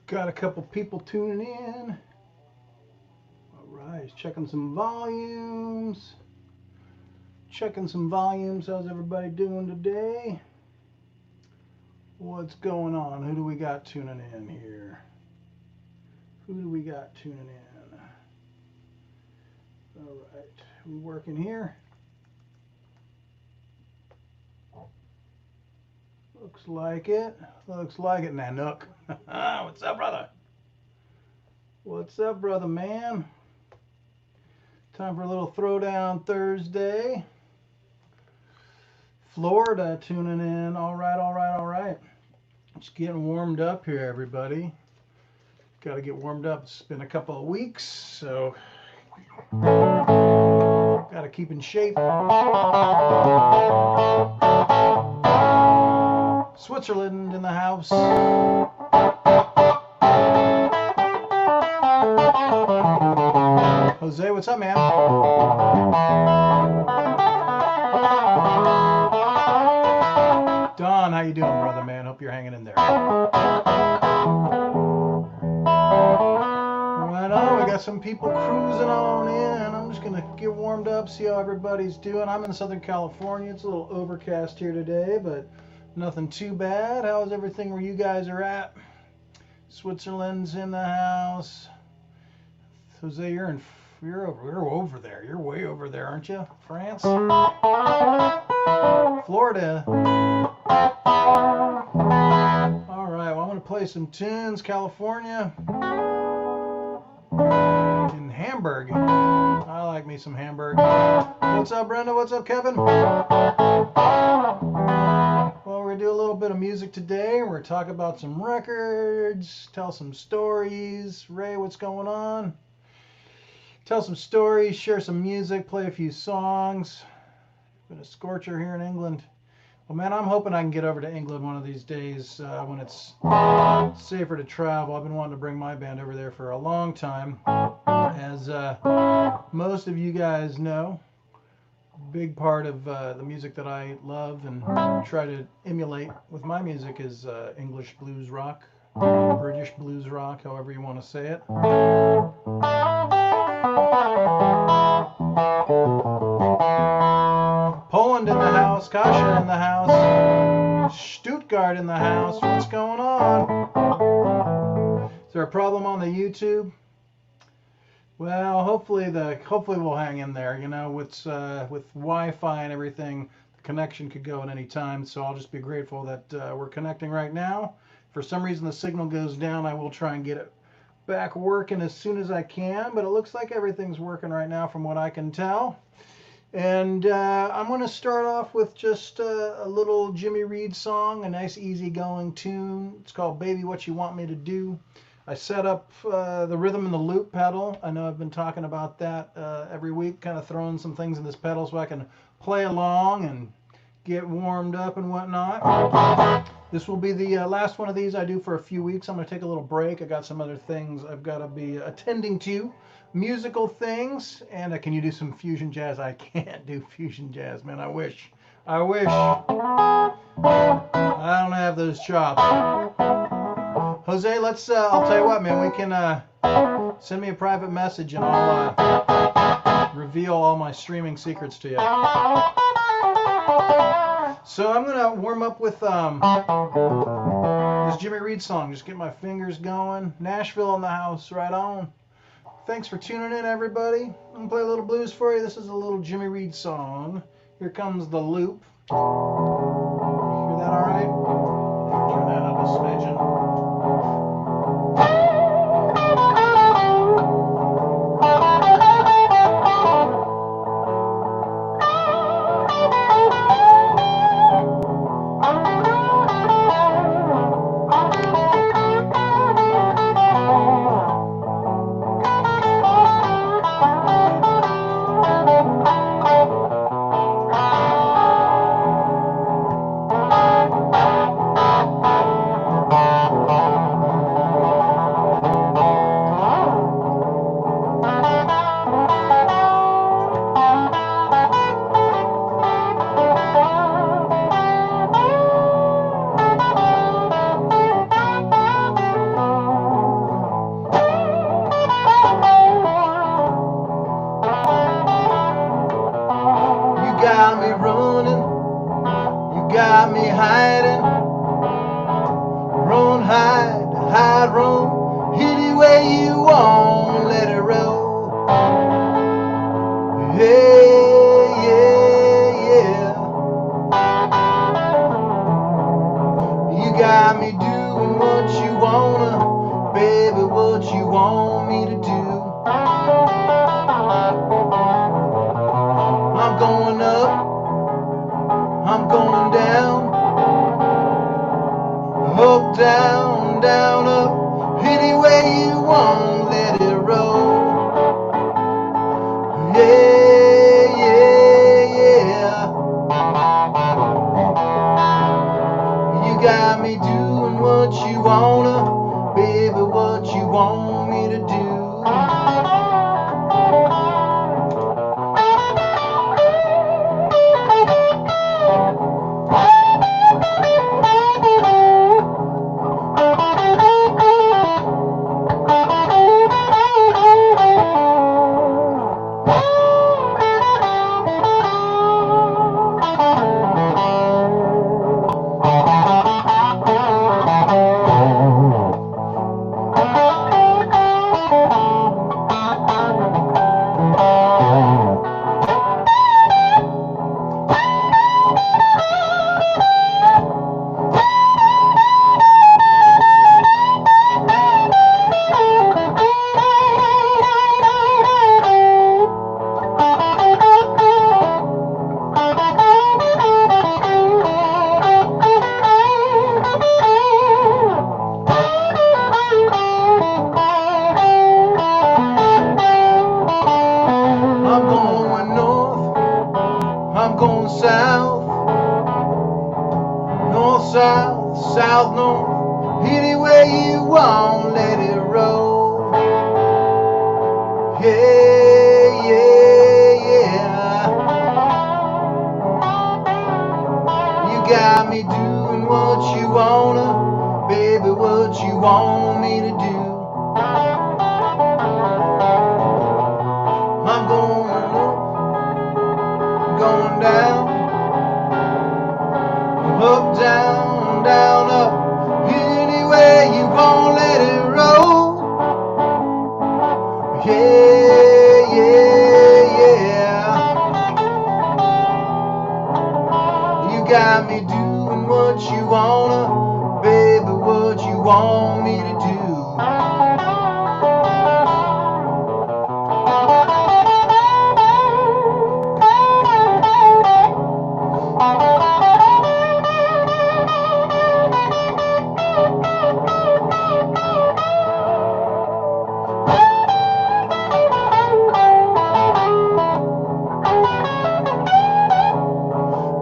Got a couple people tuning in. All right, checking some volumes. How's everybody doing today? What's going on? Who do we got tuning in here? All right, we working here? Looks like it. Nanook. What's up, brother? Man? Time for a little Throwdown Thursday. Florida tuning in. All right. Just getting warmed up here, everybody. Got to get warmed up. It's been a couple of weeks, so got to keep in shape. Switzerland in the house. Jose, what's up, man? Don, how you doing, brother, man? Hope you're hanging in there. Right on, we got some people cruising on in. I'm just gonna get warmed up, see how everybody's doing. I'm in Southern California. It's a little overcast here today, but nothing too bad. How's everything where you guys are at? Switzerland's in the house. Jose, you're over there. You're way over there, aren't you? France? Florida. All right, well, I'm going to play some tunes. California. In Hamburg. I like me some Hamburg. What's up, Brenda? What's up, Kevin? Well, we're going to do a little bit of music today. We're going to talk about some records, tell some stories. Ray, what's going on? Tell some stories, share some music, play a few songs. Been a scorcher here in England. Well, man, I'm hoping I can get over to England one of these days when it's safer to travel. I've been wanting to bring my band over there for a long time. As most of you guys know, a big part of the music that I love and try to emulate with my music is English blues rock, British blues rock, however you want to say it. Poland in the house, Kasha in the house, Stuttgart in the house. What's going on? Is there a problem on the YouTube? Well, hopefully we'll hang in there. You know, with Wi-Fi and everything, the connection could go at any time. So I'll just be grateful that we're connecting right now. If for some reason the signal goes down, I will try and get it back working as soon as I can. But it looks like everything's working right now from what I can tell. And I'm going to start off with just a little Jimmy Reed song, a nice easygoing tune. It's called Baby What You Want Me to Do. I set up the rhythm and the loop pedal. I know I've been talking about that every week, kind of throwing some things in this pedal so I can play along and get warmed up and whatnot. This will be the last one of these I do for a few weeks. I'm going to take a little break. I got some other things I've got to be attending to. Musical things. And can you do some fusion jazz? I can't do fusion jazz, man. I wish. I don't have those chops. Jose, let's, I'll tell you what, man, we can send me a private message and I'll reveal all my streaming secrets to you. So I'm going to warm up with this Jimmy Reed song. Just get my fingers going. Nashville in the house, right on. Thanks for tuning in, everybody. I'm going to play a little blues for you. This is a little Jimmy Reed song. Here comes the loop. Hear that all right? Turn that up a smidgen. what you want me to do. I'm going up, I'm going down, up, down, down, up, any way you want, let it roll. Yeah, yeah, yeah. You got me doing what you wanna, baby, what you want me to do. I'm going north, I'm going south, north, south, south, north, any way you want, let it roll. Yeah, yeah, yeah. You got me doing what you wanna, baby, what you want me to do. I'm going up, going down, up, down, down, up, any way you want, let it roll. Yeah, yeah, yeah. You got me doing what you wanna, baby, what you want me to do.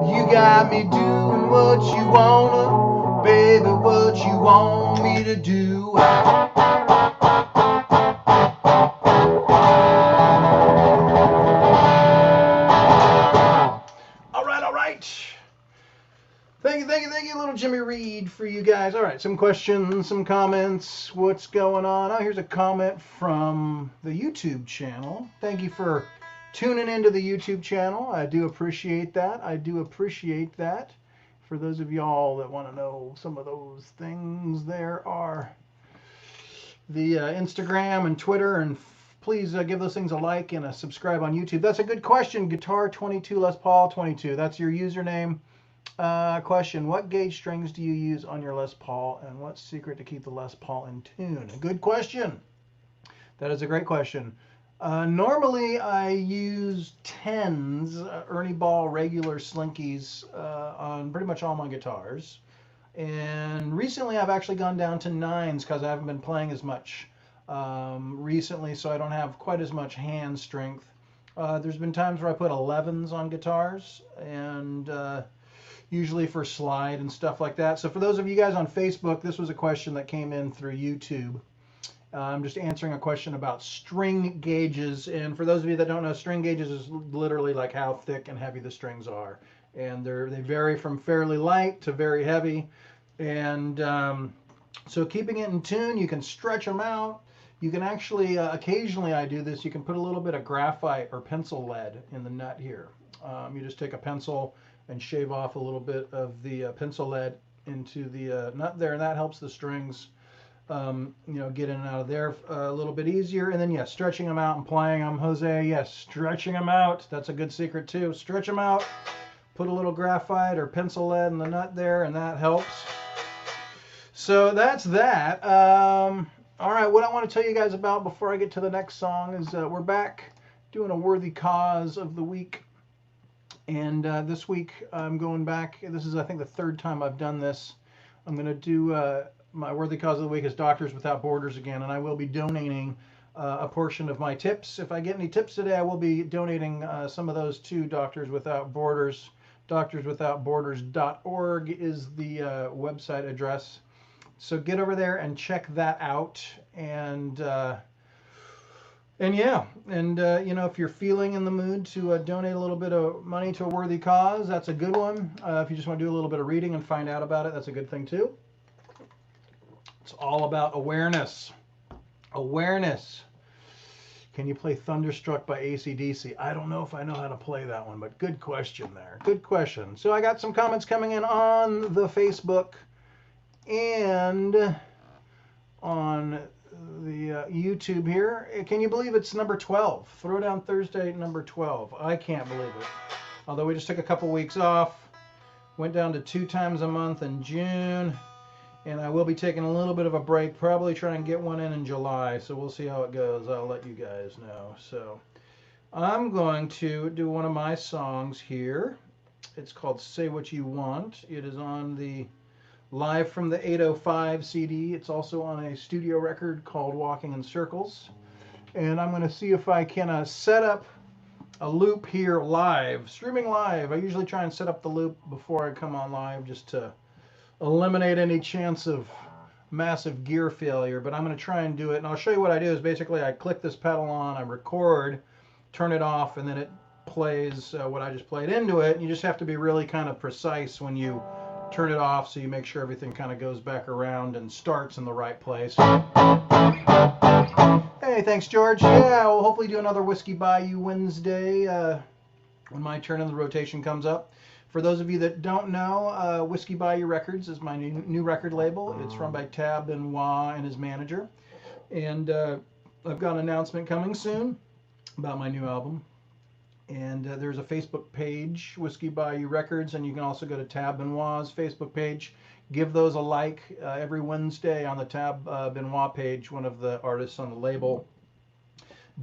You got me doing what you wanna, baby, what you want me to do. All right. Thank you, little Jimmy Reed, for you guys. All right, some questions, some comments. What's going on? Oh, here's a comment from the YouTube channel. Thank you for tuning into the YouTube channel. I do appreciate that. For those of y'all that want to know some of those things, there are the Instagram and Twitter, and please give those things a like and a subscribe on YouTube. That's a good question. Guitar 22 Les Paul 22. That's your username. Question: what gauge strings do you use on your Les Paul, and what's secret to keep the Les Paul in tune? A good question. That is a great question. Normally I use 10s, Ernie Ball regular slinkies on pretty much all my guitars. And recently I've actually gone down to 9s because I haven't been playing as much recently, so I don't have quite as much hand strength. There's been times where I put 11s on guitars, and usually for slide and stuff like that. So for those of you guys on Facebook, this was a question that came in through YouTube. I'm just answering a question about string gauges. And for those of you that don't know, string gauges is literally like how thick and heavy the strings are. And they vary from fairly light to very heavy. And so keeping it in tune, you can stretch them out. You can actually, occasionally I do this, you can put a little bit of graphite or pencil lead in the nut here. You just take a pencil and shave off a little bit of the pencil lead into the nut there, and that helps the strings get in and out of there a little bit easier. And then, yes, stretching them out and playing them. Jose, yes, stretching them out. That's a good secret too. Stretch them out, put a little graphite or pencil lead in the nut there, and that helps. So that's that. All All right, what I want to tell you guys about before I get to the next song is we're back doing a worthy cause of the week. And this week I'm going back. This is, I think, the third time I've done this. I'm going to do my worthy cause of the week is Doctors Without Borders again, and I will be donating a portion of my tips. If I get any tips today, I will be donating some of those to Doctors Without Borders. DoctorsWithoutBorders.org is the website address. So get over there and check that out. And yeah, and you know, if you're feeling in the mood to donate a little bit of money to a worthy cause, that's a good one. If you just want to do a little bit of reading and find out about it, that's a good thing too. It's all about awareness. Awareness. Can you play Thunderstruck by AC/DC? I don't know if I know how to play that one, but good question there. Good question. So I got some comments coming in on the Facebook and on the YouTube here. Can you believe it's number 12? Throwdown Thursday, number 12. I can't believe it. Although we just took a couple weeks off. Went down to 2 times a month in June. And I will be taking a little bit of a break, probably try and get one in July, so we'll see how it goes. I'll let you guys know. So I'm going to do one of my songs here. It's called Say What You Want. It is on the Live from the 805 CD. It's also on a studio record called Walking in Circles. And I'm going to see if I can set up a loop here live, streaming live. I usually try and set up the loop before I come on live just to eliminate any chance of massive gear failure, but I'm going to try and do it. And I'll show you what I do is basically I click this pedal on, I record, turn it off, and then it plays what I just played into it. And you just have to be really kind of precise when you turn it off, so you make sure everything kind of goes back around and starts in the right place. Hey, thanks, George. Yeah, we'll hopefully do another Whiskey Bayou Wednesday when my turn in the rotation comes up. For those of you that don't know, Whiskey Bayou Records is my new record label. It's run by Tab Benoit and his manager. And I've got an announcement coming soon about my new album. And there's a Facebook page, Whiskey Bayou Records, and you can also go to Tab Benoit's Facebook page. Give those a like. Every Wednesday on the Tab Benoit page, one of the artists on the label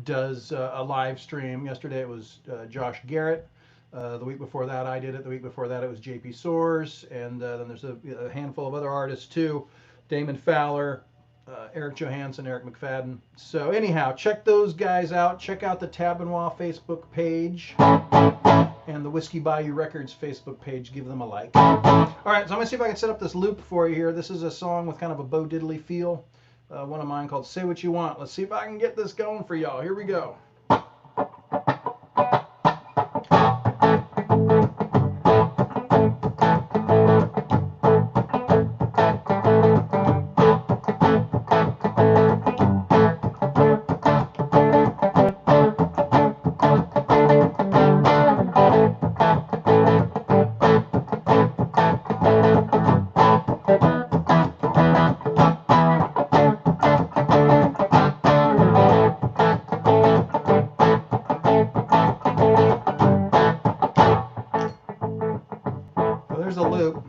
does a live stream. Yesterday it was Josh Garrett. The week before that I did it. The week before that it was JP Soares. And then there's a handful of other artists too. Damon Fowler, Eric Johansson, Eric McFadden. So anyhow, check those guys out. Check out the Tab Benoit Facebook page and the Whiskey Bayou Records Facebook page. Give them a like. All right, so I'm going to see if I can set up this loop for you here. This is a song with kind of a Bo Diddley feel. One of mine called Say What You Want. Let's see if I can get this going for y'all. Here we go. There's a loop.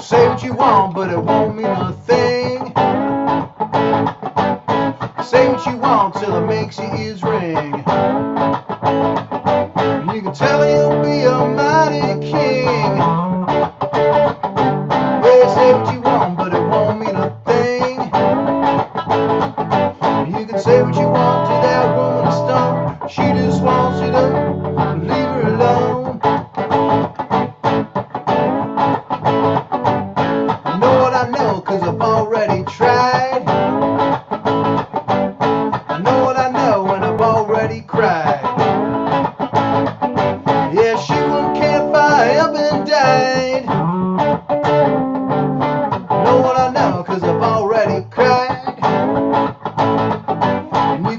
Say what you want, but it won't mean a thing. Say what you want till it makes your ears ring. And you can tell he'll be a mighty king. Yeah, say what you want, but it won't mean a thing. And you can say what you want till that won't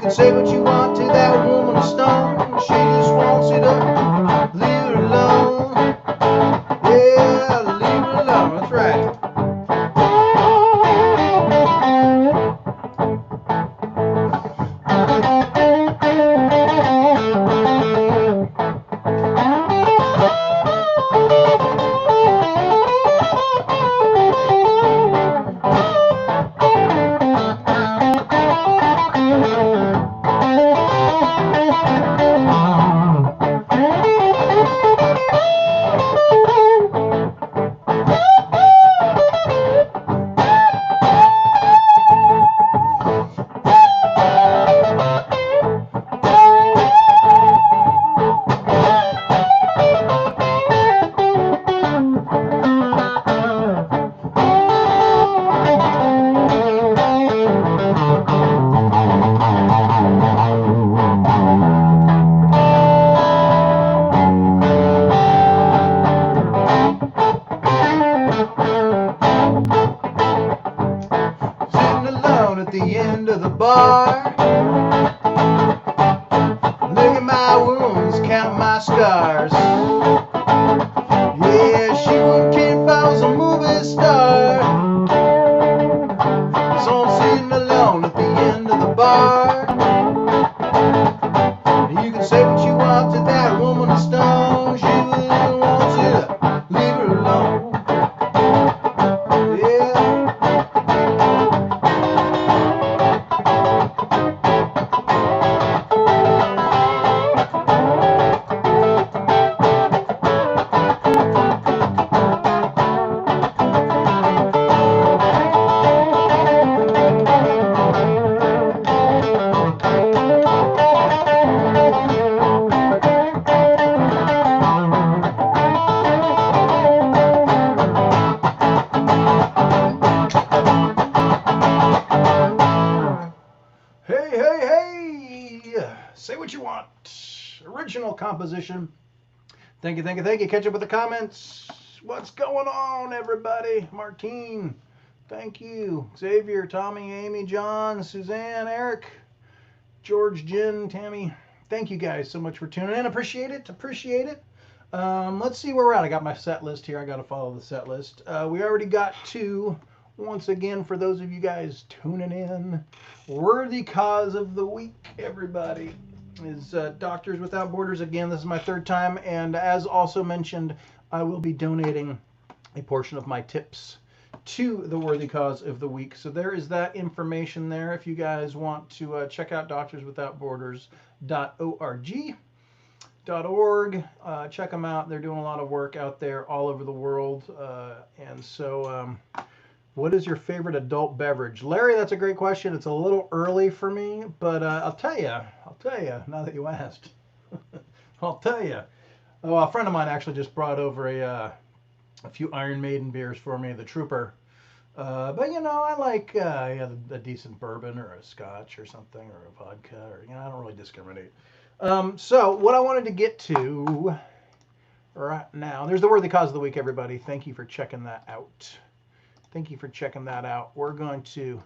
can say what you want to that woman of stone. She just wants you to leave her alone. Yeah, leave her alone. That's right. The end of the bar, look at my wounds, count my scars. Yeah, she wouldn't care if I was a movie star. So I'm sitting alone at the end of the bar. You can say what you want to that woman of stone. She really wants you to leave her alone. Yeah. Say what you want. Original composition. Thank you, thank you, thank you. Catch up with the comments. What's going on, everybody? Martine, thank you. Xavier, Tommy, Amy, John, Suzanne, Eric, George, Jen, Tammy. Thank you guys so much for tuning in. Appreciate it. Appreciate it. Let's see where we're at. I got my set list here. I got to follow the set list. We already got to, once again, for those of you guys tuning in, Worthy Cause of the Week, everybody, is Doctors Without Borders. Again, this is my third time, and as also mentioned, I will be donating a portion of my tips to the Worthy Cause of the Week. So there is that information there if you guys want to check out doctorswithoutborders.org. Check them out. They're doing a lot of work out there all over the world. And so what is your favorite adult beverage? Larry, that's a great question. It's a little early for me, but I'll tell you, now that you asked. I'll tell you. Oh, a friend of mine actually just brought over a few Iron Maiden beers for me, the Trooper. But, you know, I like a decent bourbon or a scotch or something, or a vodka, or, you know, I don't really discriminate. So what I wanted to get to right now, there's the Worthy Cause of the Week, everybody. Thank you for checking that out. Thank you for checking that out. We're going to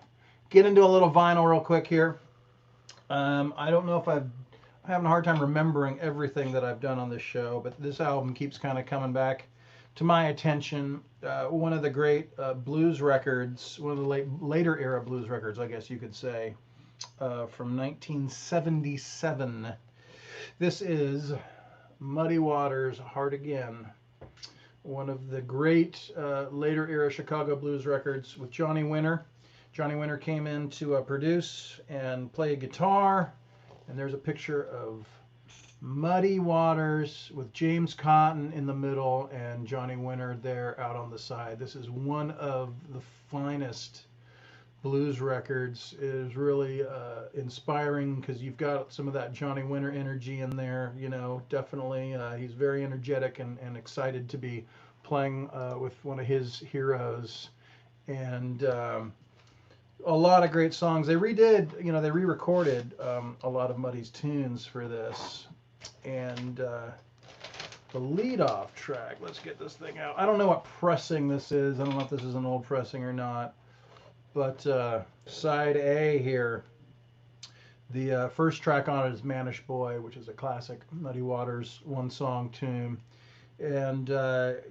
get into a little vinyl real quick here. I don't know if I'm having a hard time remembering everything that I've done on this show, but this album keeps kind of coming back to my attention. One of the great blues records, one of the later era blues records, I guess you could say, from 1977. This is Muddy Waters' Hard Again, one of the great later era Chicago blues records with Johnny Winter. Johnny Winter came in to produce and play guitar, and there's a picture of Muddy Waters with James Cotton in the middle and Johnny Winter there out on the side. This is one of the finest blues records. It is really inspiring because you've got some of that Johnny Winter energy in there, you know, definitely. He's very energetic and excited to be playing with one of his heroes. And a lot of great songs. They redid, you know, they re-recorded a lot of Muddy's tunes for this. And the lead-off track, let's get this thing out. I don't know what pressing this is. I don't know if this is an old pressing or not. But side A here, The first track on it is Mannish Boy, which is a classic Muddy Waters one-song tune. And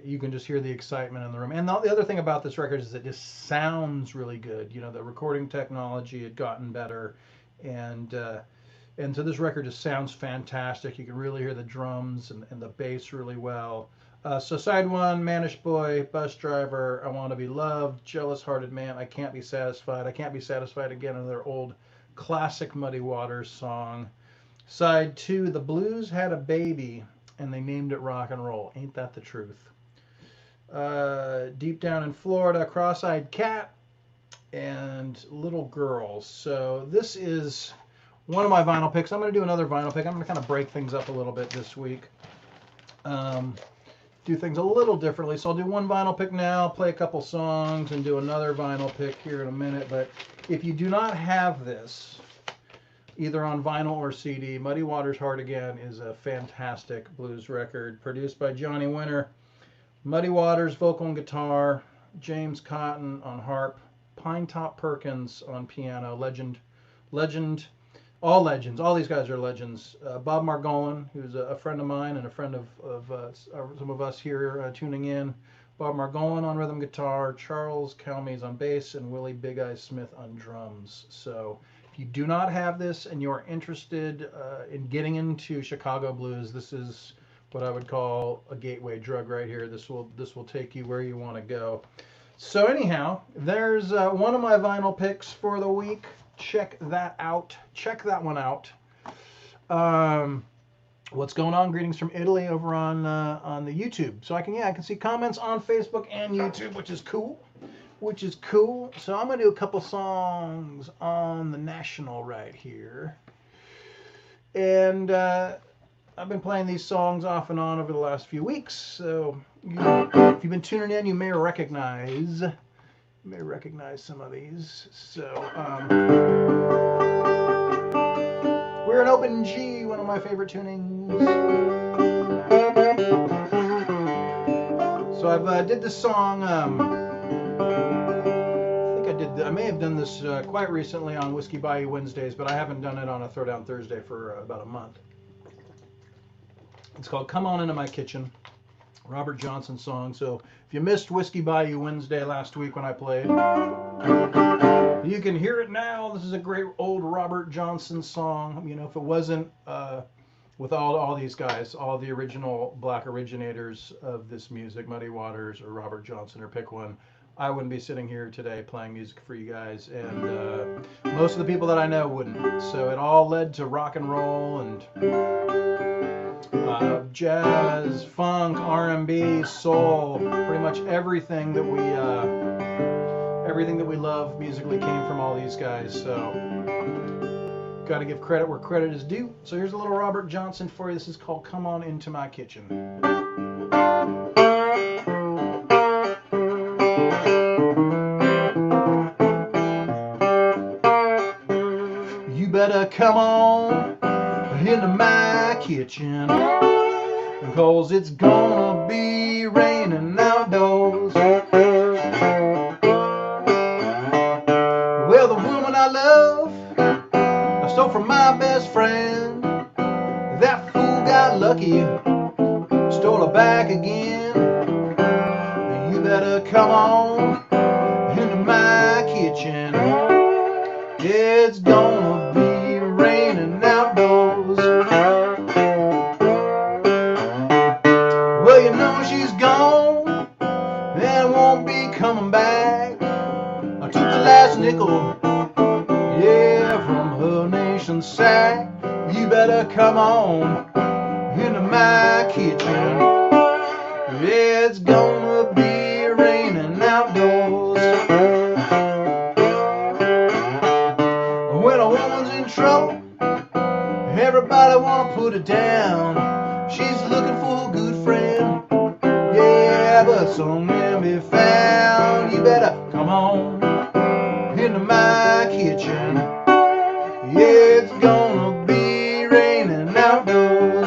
you can just hear the excitement in the room. And the other thing about this record is it just sounds really good. You know, the recording technology had gotten better, and so this record just sounds fantastic. You can really hear the drums and the bass really well. So side one, Mannish Boy, Bus Driver, I Want to Be Loved, Jealous Hearted Man, I Can't Be Satisfied. I Can't Be Satisfied, again, another old classic Muddy Waters song. Side two, The Blues Had a Baby, and they named it Rock and Roll. Ain't that the truth? Deep Down in Florida, Cross-Eyed Cat, and Little Girls. So this is one of my vinyl picks. I'm going to do another vinyl pick. I'm going to kind of break things up a little bit this week. Do things a little differently. So I'll do one vinyl pick now, play a couple songs, and do another vinyl pick here in a minute. But if you do not have this, either on vinyl or CD, Muddy Waters Hard Again is a fantastic blues record produced by Johnny Winter. Muddy Waters vocal and guitar, James Cotton on harp, Pinetop Perkins on piano, legend, all legends. All these guys are legends. Bob Margolin, who's a friend of mine and a friend of some of us here tuning in. Bob Margolin on rhythm guitar, Charles Calmes on bass, and Willie Big Eyes Smith on drums. So if you do not have this and you're interested in getting into Chicago blues, this is what I would call a gateway drug right here. This will take you where you want to go. So anyhow, there's one of my vinyl picks for the week. Check that out. Check that one out. What's going on? Greetings from Italy over on the YouTube. So I can see comments on Facebook and YouTube, which is cool. So I'm gonna do a couple songs on the National right here, and I've been playing these songs off and on over the last few weeks. So if you've been tuning in, you may recognize some of these. So we're an open G, one of my favorite tunings. So I did this song. I may have done this quite recently on Whiskey Bayou Wednesdays, but I haven't done it on a Throwdown Thursday for about a month. It's called Come On Into My Kitchen, Robert Johnson song. So if you missed Whiskey Bayou Wednesday last week when I played, you can hear it now. This is a great old Robert Johnson song. You know, if it wasn't with all these guys, all the original black originators of this music, Muddy Waters or Robert Johnson or pick one, I wouldn't be sitting here today playing music for you guys, and most of the people that I know wouldn't. So it all led to rock and roll and jazz, funk, R&B, soul, pretty much everything that we love musically came from all these guys. So got to give credit where credit is due. So here's a little Robert Johnson for you. This is called Come On Into My Kitchen. You better come on into my kitchen, 'cause it's gonna be raining outdoors. Well, the woman I love, I stole from my best friend. That fool got lucky, stole her back again. You better come on into my kitchen. It's gonna be raining outdoors. Well, you know she's gone and won't be coming back. I took the last nickel, yeah, from her nation's sack. You better come on into my kitchen. It's gonna be raining outdoors. When a woman's in trouble, everybody wanna put her down. She's looking for a good friend, yeah, but some men be found. You better come on into my kitchen. Yeah, it's gonna be raining outdoors.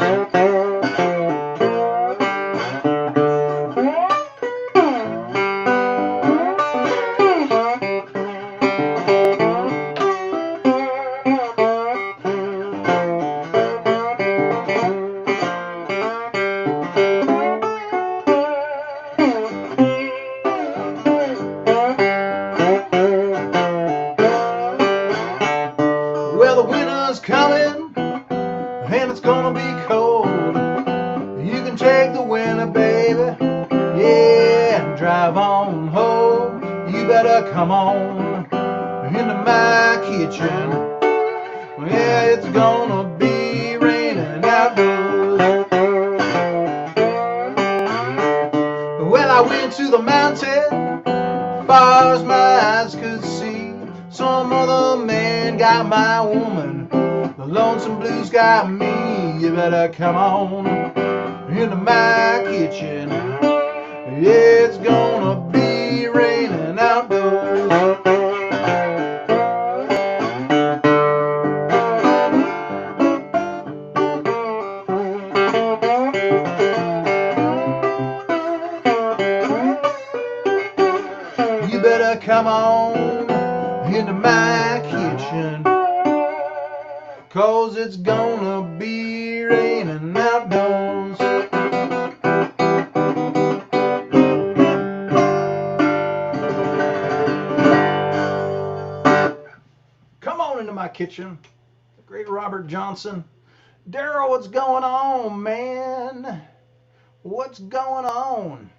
Well, the winter's coming, and it's gonna be cold. You can take the winter, baby, yeah, and drive on home. You better come on into my kitchen. Yeah, it's gonna be raining outdoors. Well, I went to the mountain, far as my eyes could see. Some other man got my woman, the lonesome blues got me. You better come on into my kitchen. Yeah, it's gonna be raining outdoors. You better come on into my kitchen, 'cause it's gonna be raining outdoors. Come on into my kitchen. The great Robert Johnson. Daryl, what's going on, man? What's going on?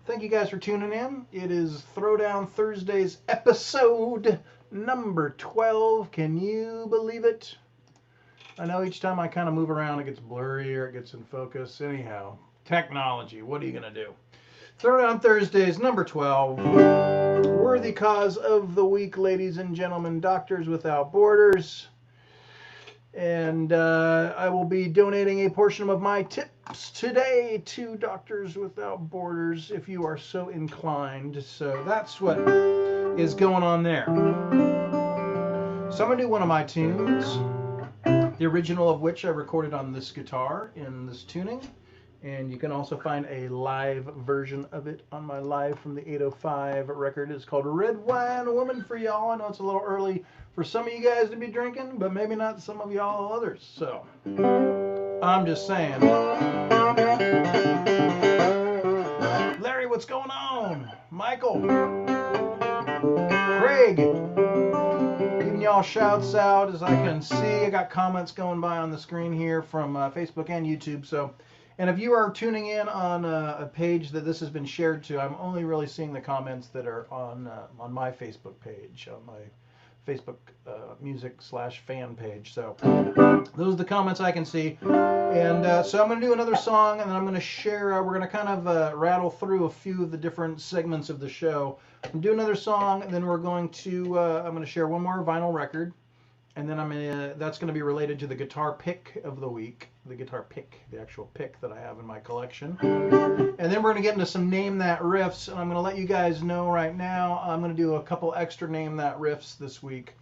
Thank you guys for tuning in. It is Throwdown Thursdays episode number 12. Can you believe it? I know each time I kind of move around it gets blurry or it gets in focus. Anyhow, technology, what are you going to do? Throwdown Thursdays number 12. Worthy cause of the week, ladies and gentlemen, Doctors Without Borders. And I will be donating a portion of my tips today to Doctors Without Borders if you are so inclined. So that's what is going on there. So I'm going to do one of my tunes, the original of which I recorded on this guitar in this tuning. And you can also find a live version of it on my Live from the 805 record. It's called Red Wine Woman for y'all. I know it's a little early for some of you guys to be drinking, but maybe not some of y'all others. So, I'm just saying. Larry, what's going on? Michael. Craig. Giving y'all shouts out as I can see. I got comments going by on the screen here from Facebook and YouTube. So, and if you are tuning in on a page that this has been shared to, I'm only really seeing the comments that are on my Facebook page, on my Facebook music/fan page. So those are the comments I can see. And so I'm going to do another song, and then I'm going to share, we're going to kind of rattle through a few of the different segments of the show. I'm going to do another song, and then we're going to, I'm going to share one more vinyl record. And then that's going to be related to the guitar pick of the week. The guitar pick, the actual pick that I have in my collection. And then we're going to get into some Name That Riffs. And I'm going to let you guys know right now, I'm going to do a couple extra Name That Riffs this week.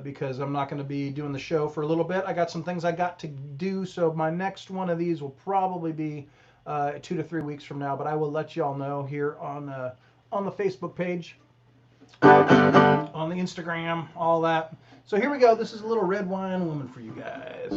Because I'm not going to be doing the show for a little bit. I got some things I got to do. So my next one of these will probably be 2 to 3 weeks from now. But I will let y'all know here on the Facebook page, on the Instagram, all that. So here we go. This is a little Red Wine Woman for you guys.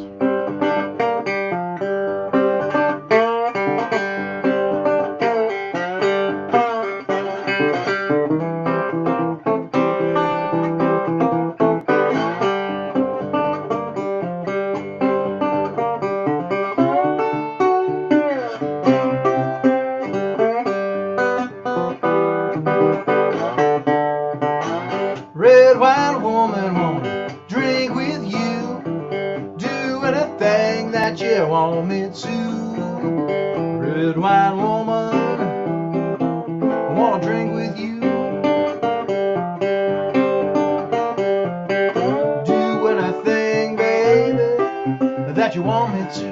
Red wine woman won't drink with you, do anything that you want me to. Red wine woman, wanna drink with you, do anything, baby, that you want me to.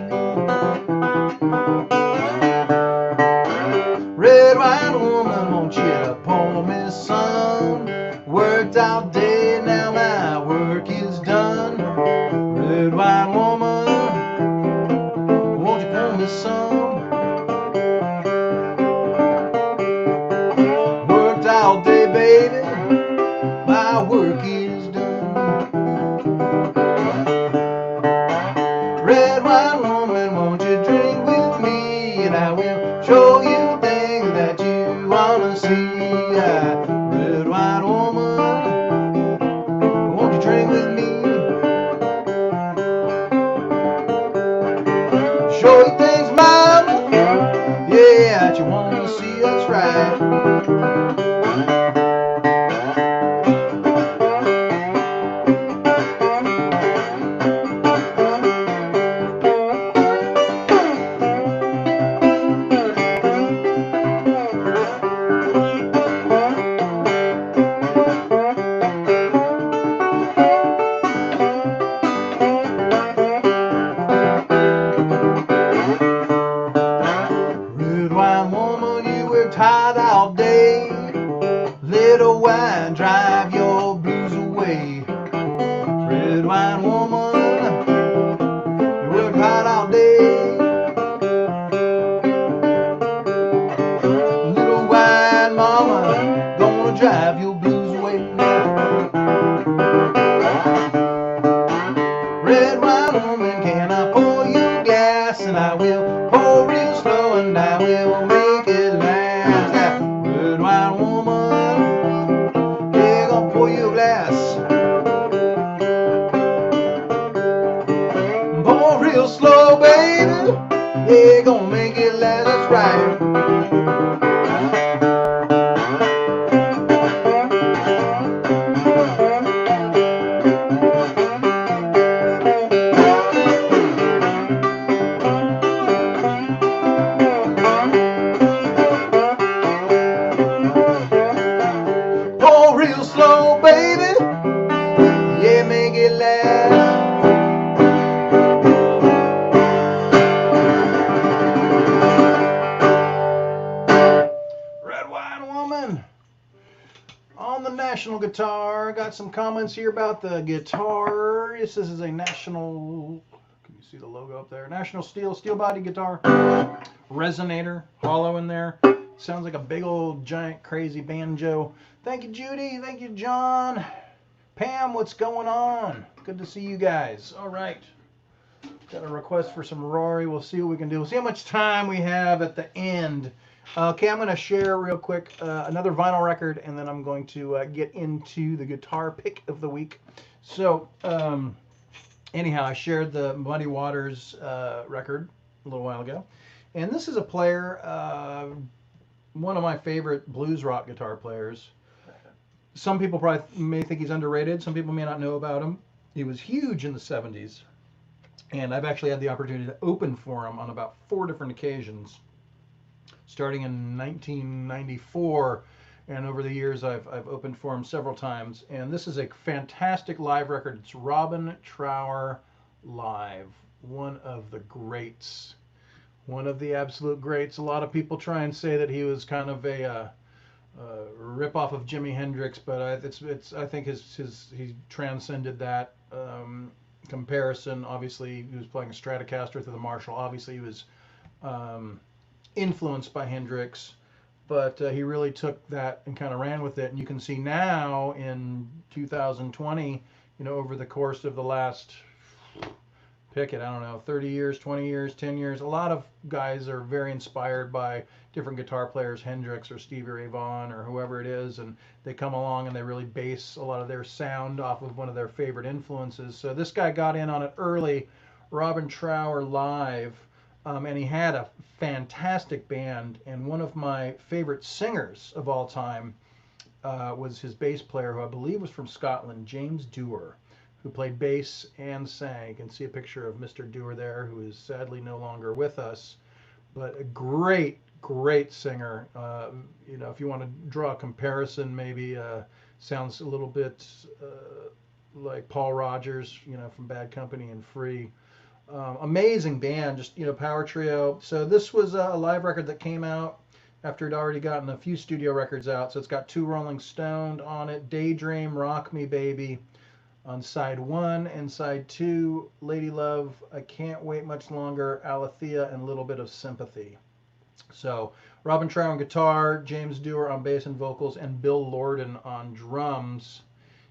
Red wine woman, won't you pour me some? Worked all day, now my work is done. Red wine woman, won't you pour me some? Worked all day, baby, my work is done. Red wine woman, won't you drink with me? And I will show you things that you wanna see. Red wine woman, Show you things, mama, yeah, that you want to see us right. Red wine woman, you worked hard all day. Little wine, drive your blues away. Red wine woman, you worked hard all day. Little wine mama, gonna drive your blues away. Red wine woman, can I pour you a glass? And I will pour real slow, and I will make it last. Red wine woman, yeah, gonna pour you a glass. Pour real slow, baby, yeah, gonna make it last. That's right. Pour real slow, baby, yeah, make it last. Red wine woman on the national guitar. Got some comments here about the guitar. This is a national, can you see the logo up there? National steel body guitar. Resonator, hollow in there. Sounds like a big old giant crazy banjo. Thank you, Judy. Thank you, John. Pam, what's going on? Good to see you guys. All right. Got a request for some Rory. We'll see what we can do. We'll see how much time we have at the end. Okay, I'm going to share real quick another vinyl record, and then I'm going to get into the guitar pick of the week. So, anyhow, I shared the Muddy Waters record a little while ago. And this is a player, one of my favorite blues rock guitar players. Some people probably may think he's underrated. Some people may not know about him. He was huge in the 70s. And I've actually had the opportunity to open for him on about 4 different occasions, starting in 1994. And over the years, I've opened for him several times. And this is a fantastic live record. It's Robin Trower Live, one of the greats. One of the absolute greats. A lot of people try and say that he was kind of a rip-off of Jimi Hendrix, but I think he transcended that comparison. Obviously, he was playing a Stratocaster through the Marshall. Obviously, he was influenced by Hendrix, but he really took that and kind of ran with it. And you can see now in 2020, over the course of the last, pick it, I don't know, 30 years, 20 years, 10 years, a lot of guys are very inspired by different guitar players, Hendrix or Stevie Ray Vaughan or whoever it is, and they come along and they really base a lot of their sound off of one of their favorite influences. So this guy got in on it early, Robin Trower Live, and he had a fantastic band, and one of my favorite singers of all time was his bass player, who I believe was from Scotland, James Dewar, who played bass and sang. You can see a picture of Mr. Dewar there, who is sadly no longer with us, but a great singer. If you want to draw a comparison, maybe sounds a little bit like Paul Rogers, from Bad Company and Free. Amazing band, just power trio. So this was a live record that came out after it already gotten a few studio records out. So it's got 2 Rolling Stone on it, Daydream, Rock Me Baby on side 1, and side 2, Lady Love, I Can't Wait Much Longer, Alethea, and a little bit of Sympathy. So Robin Trower on guitar, James Dewar on bass and vocals, and Bill Lorden on drums.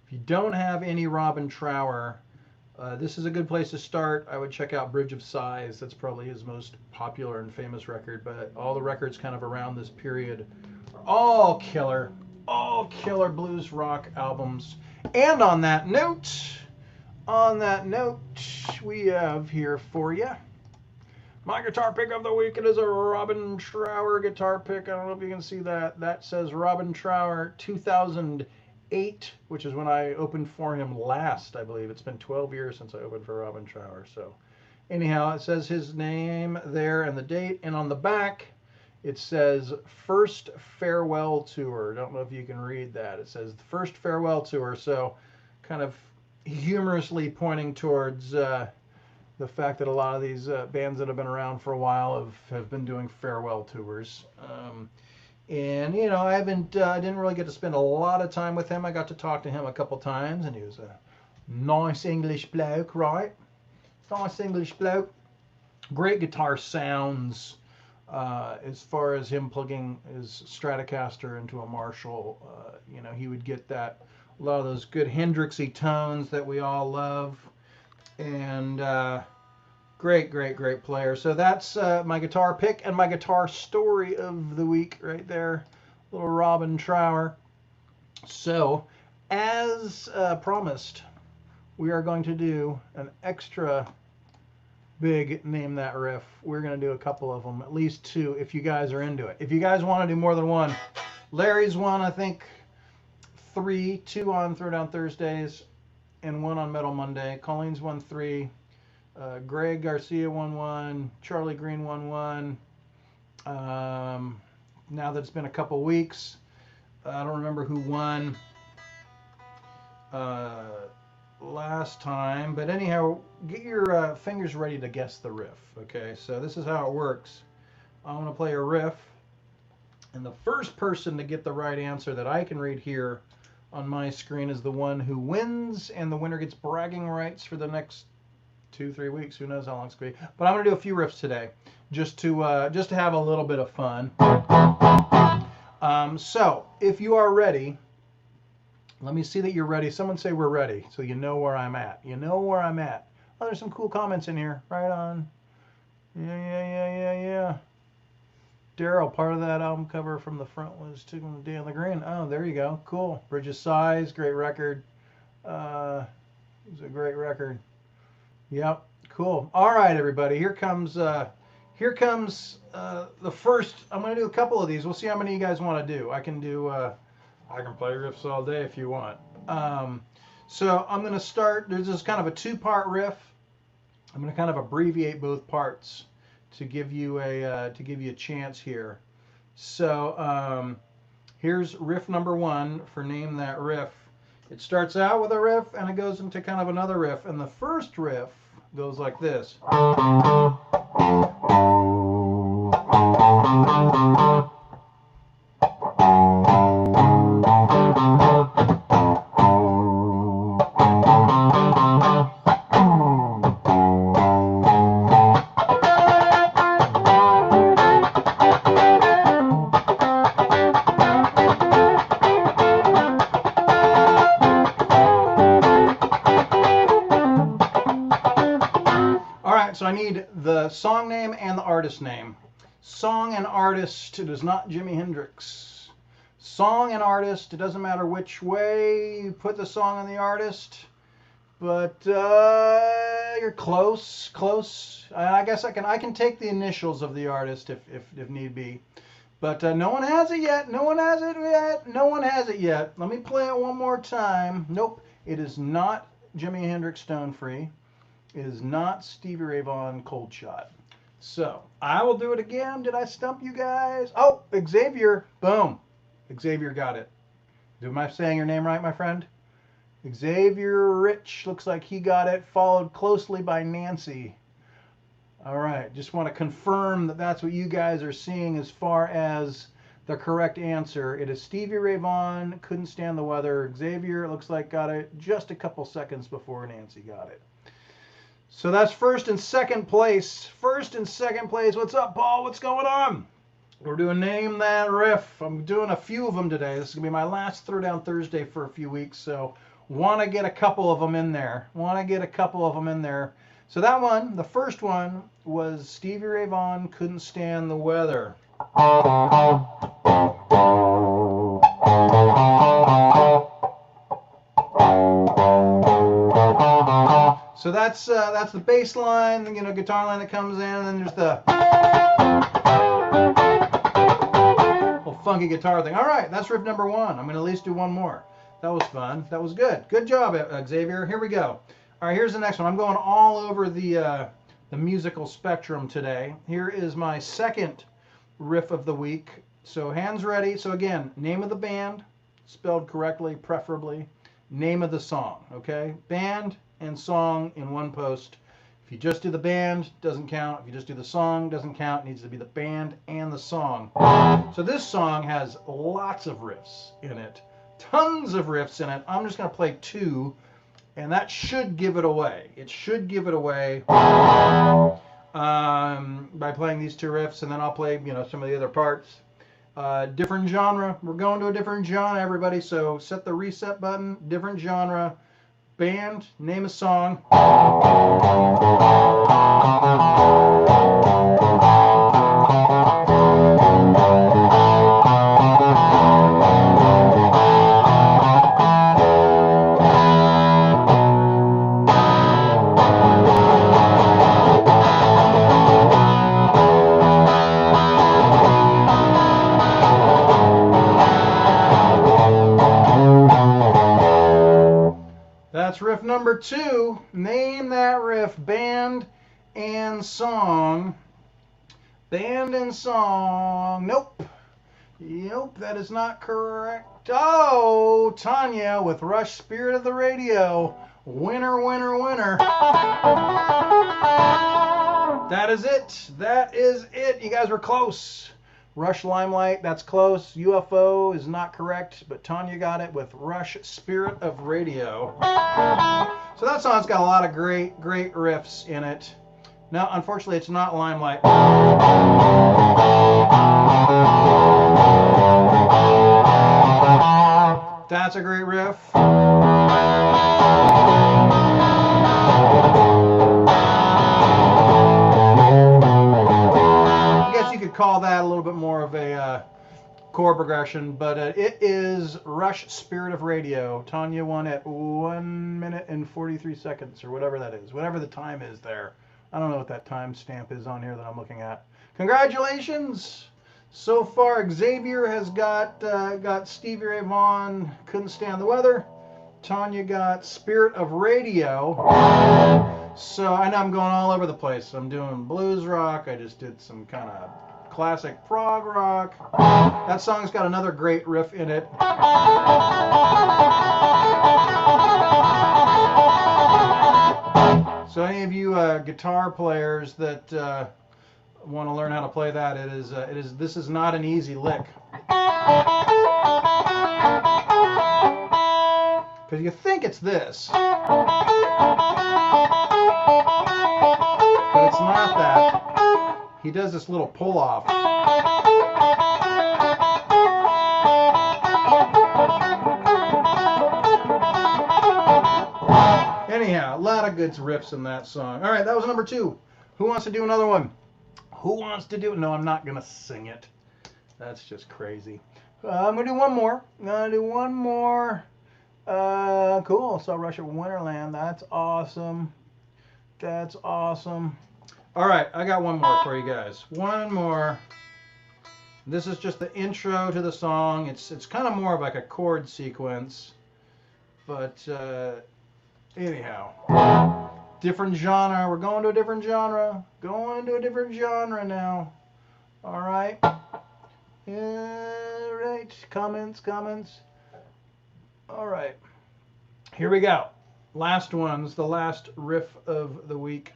If you don't have any Robin Trower, this is a good place to start. I would check out Bridge of Sighs. That's probably his most popular and famous record, but all the records kind of around this period are all killer blues rock albums. And on that note, we have here for you My guitar pick of the week, it is a Robin Trower guitar pick. I don't know if you can see that. That says Robin Trower 2008, which is when I opened for him last, I believe. It's been 12 years since I opened for Robin Trower. So anyhow, it says his name there and the date. And on the back, it says First Farewell Tour. Don't know if you can read that. It says First Farewell Tour. So kind of humorously pointing towards the fact that a lot of these bands that have been around for a while have been doing farewell tours. And, you know, I didn't really get to spend a lot of time with him. I got to talk to him a couple times, and he was a nice English bloke, right? Nice English bloke. Great guitar sounds as far as him plugging his Stratocaster into a Marshall. You know, he would get a lot of those good Hendrixy tones that we all love. And great player. So that's my guitar pick and my guitar story of the week right there. Little Robin Trower. So, as promised, we are going to do an extra big Name That Riff. We're going to do a couple of them, at least two, if you guys are into it. If you guys want to do more than one, Larry's won, I think, two on Throwdown Thursdays, and one on Metal Monday. Colleen's won 3. Greg Garcia won 1. Charlie Green won 1. Now that it's been a couple weeks, I don't remember who won last time. But anyhow, get your fingers ready to guess the riff. Okay, so this is how it works. I'm going to play a riff, and the first person to get the right answer that I can read here on my screen is the one who wins, and the winner gets bragging rights for the next 2-3 weeks. Who knows how long it's going to be. But I'm going to do a few riffs today, just to have a little bit of fun. So if you are ready, let me see that you're ready. Someone say we're ready, so you know where I'm at. You know where I'm at. Oh, there's some cool comments in here. Right on. Yeah. Daryl, part of that album cover from the front was Tickling the Day on the Green. Oh, there you go. Cool. Bridge of Sighs, great record. It was a great record. Yep. Cool. All right, everybody. Here comes the first. I'm going to do a couple of these. We'll see how many you guys want to do. I can play riffs all day if you want. So I'm going to start. There's this kind of a 2-part riff. I'm going to kind of abbreviate both parts to give you a chance here. So here's riff number 1 for Name That Riff. It starts out with a riff and it goes into kind of another riff, and the first riff goes like this. So I need the song name and the artist name. Song and artist, it is not Jimi Hendrix. Song and artist, it doesn't matter which way you put the song and the artist, but you're close. I guess I can take the initials of the artist if need be. But no one has it yet. No one has it yet. Let me play it one more time. Nope, it is not Jimi Hendrix Stone Free. It is not Stevie Ray Vaughan Cold Shot. So I will do it again. Did I stump you guys? Oh, Xavier. Boom. Xavier got it. Am I saying your name right, my friend? Xavier Rich. Looks like he got it. Followed closely by Nancy. All right. Just want to confirm that that's what you guys are seeing as far as the correct answer. It is Stevie Ray Vaughan, Couldn't Stand the Weather. Xavier, looks like, got it just a couple seconds before Nancy got it. So that's first and second place. First and second place. What's up, Paul? What's going on? We're doing Name That Riff. I'm doing a few of them today. This is going to be my last Throwdown Thursday for a few weeks, so want to get a couple of them in there. So that one, the first one, was Stevie Ray Vaughan, Couldn't Stand the Weather. So that's the bass line, you know, guitar line that comes in, and then there's the little funky guitar thing. All right, that's riff number 1. I'm going to at least do one more. That was fun. That was good. Good job, Xavier. Here we go. All right, here's the next one. I'm going all over the musical spectrum today. Here is my second riff of the week. So hands ready. So again, name of the band, spelled correctly, preferably. Name of the song, okay? Band and song in one post. If you just do the band, doesn't count. If you just do the song, doesn't count. It needs to be the band and the song. So this song has lots of riffs in it. Tons of riffs in it. I'm just going to play 2, and that should give it away. It should give it away by playing these 2 riffs, and then I'll play, you know, some of the other parts. Different genre. We're going to a different genre, everybody. So set the reset button. Different genre. Band. Name a song. That's riff number 2. Name that riff. Band and song. Band and song. Nope. Nope, that is not correct. Oh, Tanya with Rush, Spirit of the Radio. Winner, winner, winner. That is it. That is it. You guys were close. Rush, Limelight, that's close. UFO is not correct, but Tanya got it with Rush, Spirit of Radio. So that song's got a lot of great, great riffs in it. No, unfortunately, it's not Limelight. That's a great riff. Call that a little bit more of a chord progression, but it is Rush, Spirit of Radio. Tanya won at 1 minute and 43 seconds, or whatever that is, whatever the time is there. I don't know what that time stamp is on here that I'm looking at. Congratulations! So far, Xavier has got Stevie Ray Vaughan, Couldn't Stand the Weather. Tanya got Spirit of Radio. So I know I'm going all over the place. I'm doing blues rock. I just did some kind of classic prog rock. That song's got another great riff in it. So any of you guitar players that want to learn how to play that, this is not an easy lick. Because you think it's this, but it's not that. He does this little pull off. Anyhow, a lot of good riffs in that song. All right, that was number 2. Who wants to do another one? Who wants to do it? No, I'm not going to sing it. That's just crazy. I'm going to do one more. Cool. So Rush at Winterland. That's awesome. That's awesome. All right, I got one more for you guys. One more. This is just the intro to the song. It's kind of more of like a chord sequence, but anyhow, different genre. We're going to a different genre. Going into a different genre now. All right. All right. Comments. All right. Here we go. Last one's the last riff of the week.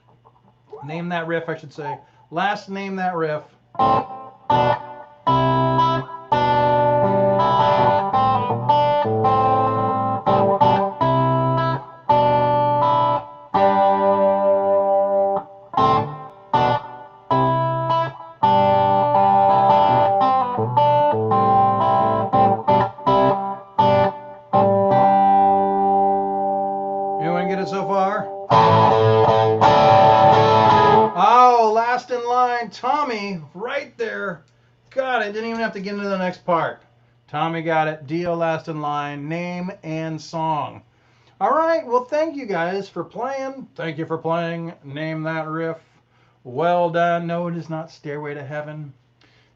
Name that riff, I should say. Last name that riff. Anyone get it so far? Oh, last in line, Tommy, right there. God, I didn't even have to get into the next part. Tommy got it. Dio, last in line, name and song. All right, well, thank you guys for playing. Thank you for playing Name That Riff. Well done. No, it is not Stairway to Heaven.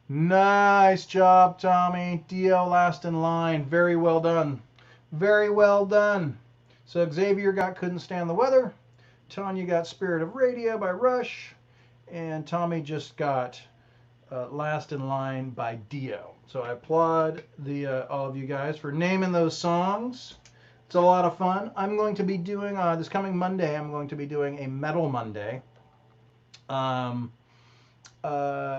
Nice job, Tommy. DL last in line. Very well done. Very well done. So Xavier got Couldn't Stand the Weather. Tanya got Spirit of Radio by Rush. And Tommy just got Last in Line by Dio. So I applaud all of you guys for naming those songs. It's a lot of fun. I'm going to be doing, this coming Monday, I'm going to be doing a Metal Monday,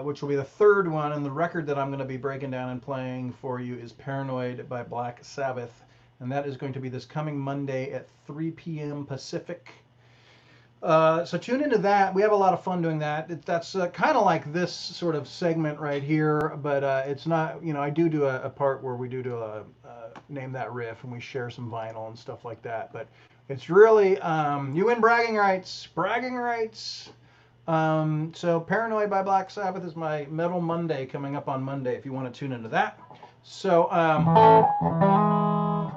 which will be the third one. And the record that I'm going to be breaking down and playing for you is Paranoid by Black Sabbath. And that is going to be this coming Monday at 3 p.m. Pacific. So tune into that. We have a lot of fun doing that. That's kind of like this sort of segment right here, but it's not, I do a part where we do a Name That Riff, and we share some vinyl and stuff like that. But it's really, you win bragging rights. Bragging rights. So Paranoid by Black Sabbath is my Metal Monday coming up on Monday if you want to tune into that. So,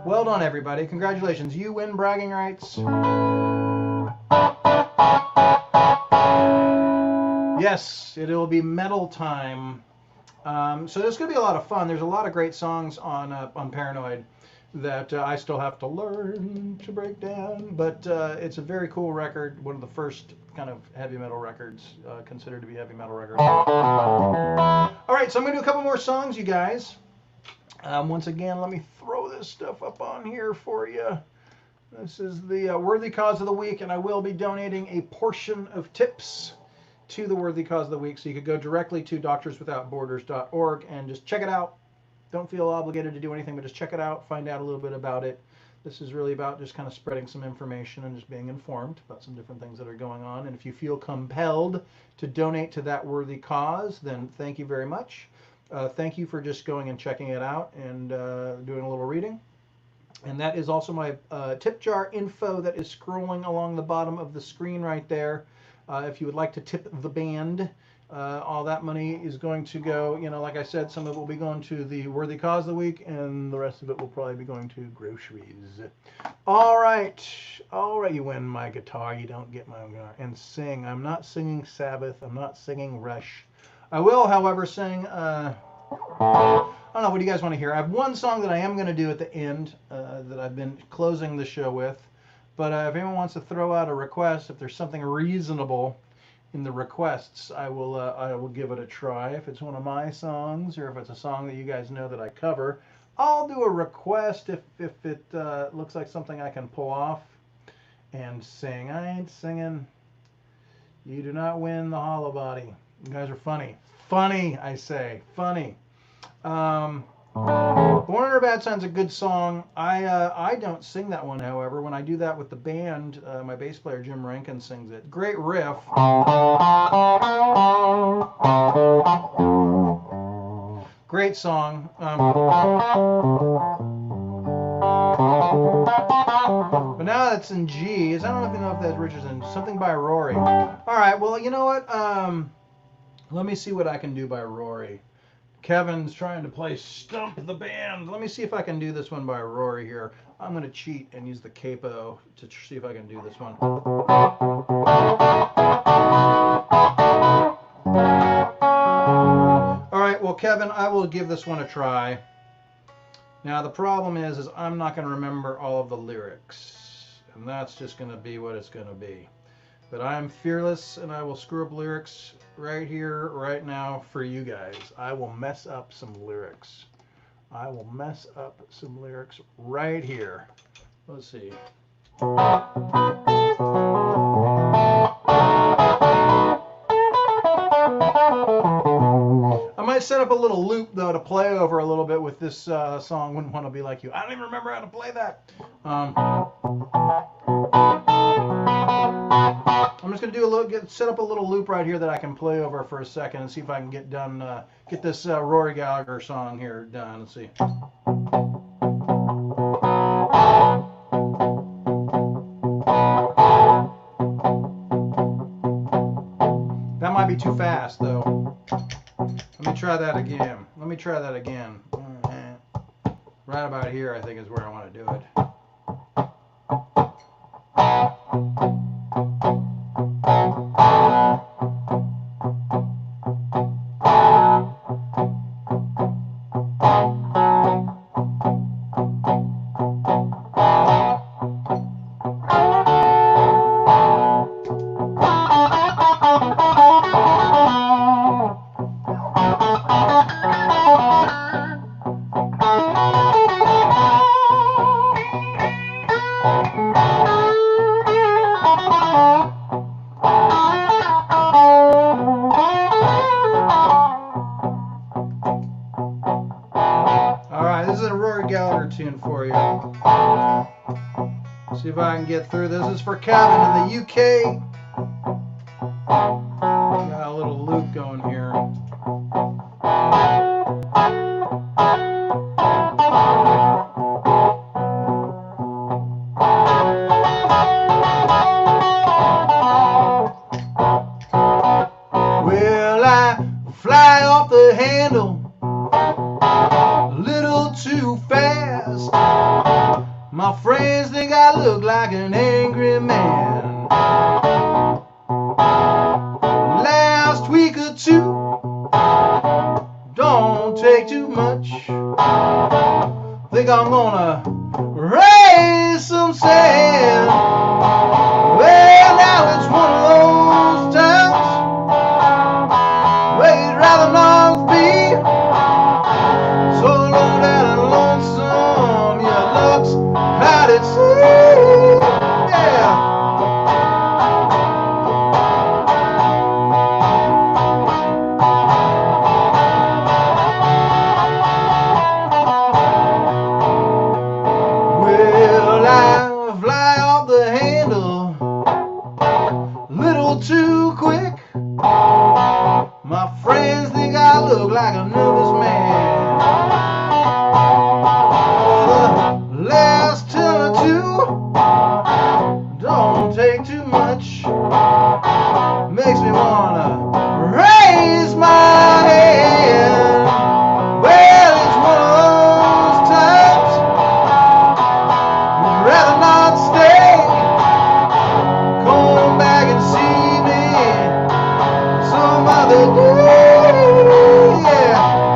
well done, everybody. Congratulations. You win bragging rights. Yes, it'll be metal time. So there's going to be a lot of fun. There's a lot of great songs on Paranoid that I still have to learn to break down. But it's a very cool record. One of the first kind of heavy metal records, considered to be heavy metal records. All right, so I'm going to do a couple more songs, you guys. Once again, let me throw this stuff up on here for you. This is the Worthy Cause of the Week, and I will be donating a portion of tips to the Worthy Cause of the Week. So you could go directly to doctorswithoutborders.org and just check it out. Don't feel obligated to do anything, but just check it out, find out a little bit about it. This is really about just kind of spreading some information and just being informed about some different things that are going on. And if you feel compelled to donate to that worthy cause, then thank you very much. Thank you for just going and checking it out and doing a little reading. And that is also my tip jar info that is scrolling along the bottom of the screen right there. If you would like to tip the band, all that money is going to go, like I said, some of it will be going to the Worthy Cause of the Week, and the rest of it will probably be going to groceries. All right, you win my guitar, you don't get my own guitar. And sing. I'm not singing Sabbath, I'm not singing Rush. I will, however, sing, I don't know, what do you guys want to hear? I have one song that I am going to do at the end that I've been closing the show with. But if anyone wants to throw out a request, if there's something reasonable in the requests, I will give it a try. If it's one of my songs, or if it's a song that you guys know that I cover, I'll do a request if it looks like something I can pull off and sing. I ain't singing. You do not win the hollow body. You guys are funny. Funny, I say. Funny. Born Under Bad Sign's a good song. I don't sing that one, however. When I do that with the band, my bass player Jim Rankin sings it. Great riff. Great song. But now that's in G. I don't even know if that's Richardson. Something by Rory. All right. Well, you know what? Let me see what I can do by Rory. Kevin's trying to play Stump the Band. Let me see if I can do this one by Rory here. I'm going to cheat and use the capo to see if I can do this one. All right, well, Kevin, I will give this one a try. Now, the problem is I'm not going to remember all of the lyrics, and that's just going to be what it's going to be. But I'm fearless, and I will screw up lyrics right here, right now for you guys. I will mess up some lyrics. I will mess up some lyrics right here. Let's see. I might set up a little loop, though, to play over a little bit with this song, Wouldn't Want to Be Like You. I don't even remember how to play that. I'm just going to do set up a little loop right here that I can play over for a second and see if I can get done, get this Rory Gallagher song here done. Let's see. That might be too fast, though. Let me try that again. Right about here, I think, is where I want to do it. Tune for you. See if I can get through. This is for Kevin in the UK. Got a little loop going here. Well, I fly off the handle a little too fast. My friends think I look like an angry man. Last week or two, don't take too much. Think I'm gonna raise some sand. Well, now it's one of those times where you'd rather not be. So low down and lonesome, your luck's out at sea. Yeah. Well, I fly off the handle a little too quick. My friends think I look like a nervous man. Last time or two, don't take too much. Makes me wanna raise my hand. Well, it's one of those times I'd rather not stay. Come back and see me some other day. Yeah.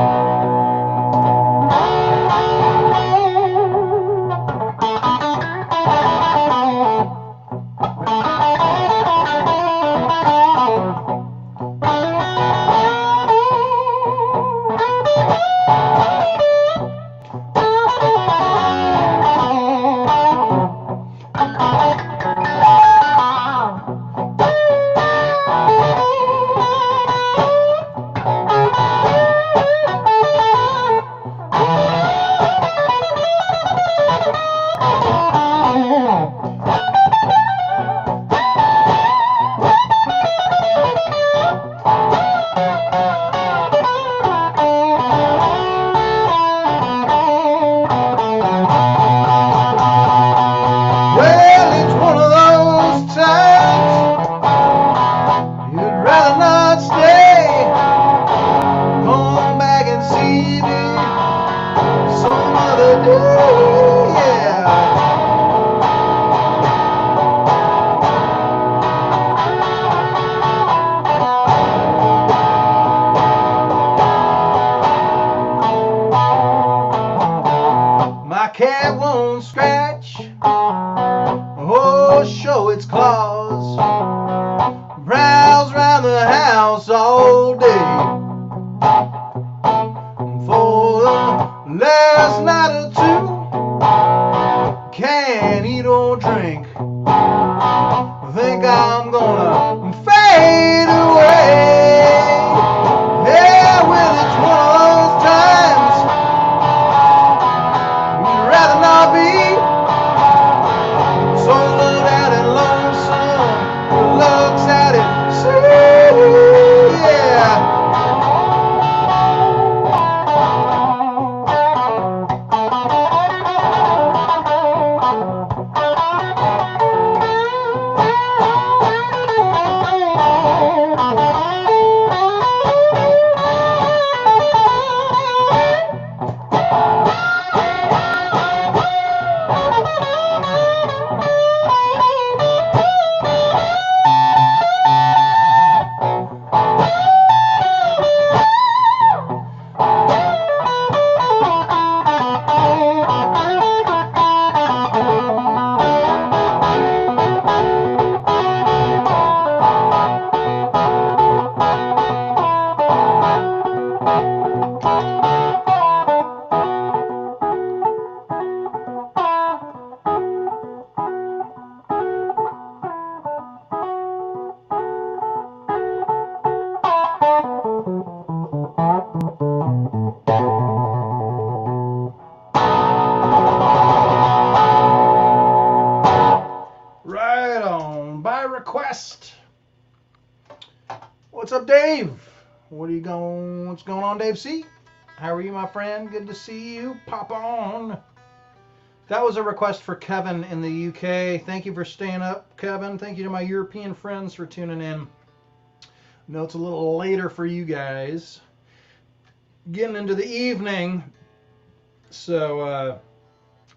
My cat won't scratch or show its claws. Browse round the house all day. For the last night or two, can't eat or drink. Think I'm gonna fade away. Yeah, well, it's one of those times you'd rather not be. So low down and lonesome, your luck's out at sea. Yeah. guest. What's up, Dave? What's going on, Dave C? How are you, my friend? Good to see you. Pop on. That was a request for Kevin in the UK. Thank you for staying up, Kevin. Thank you to my European friends for tuning in. I know it's a little later for you guys. Getting into the evening. So,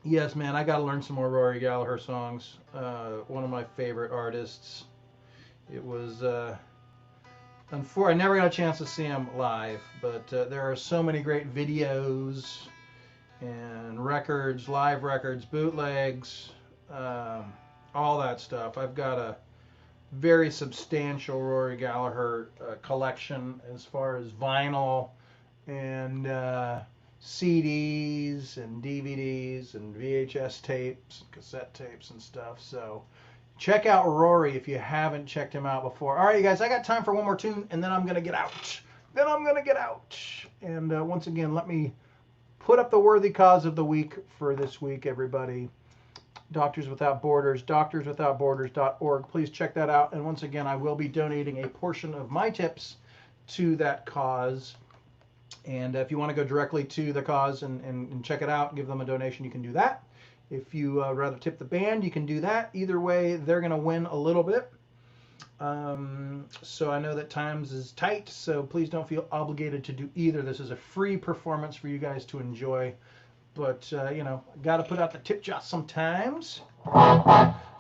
yes, man, I got to learn some more Rory Gallagher songs. One of my favorite artists. It was, I never got a chance to see him live, but there are so many great videos and records, live records, bootlegs, all that stuff. I've got a very substantial Rory Gallagher collection as far as vinyl and CDs and DVDs and VHS tapes, cassette tapes and stuff. So check out Rory if you haven't checked him out before. All right, you guys, I got time for one more tune, and then I'm going to get out. And once again, let me put up the worthy cause of the week for this week, everybody. Doctors Without Borders, doctorswithoutborders.org. Please check that out. And once again, I will be donating a portion of my tips to that cause. And if you want to go directly to the cause and check it out, give them a donation, you can do that. If you rather tip the band, you can do that. Either way, they're going to win a little bit. So I know that times is tight, so please don't feel obligated to do either. This is a free performance for you guys to enjoy. But, got to put out the tip jar sometimes.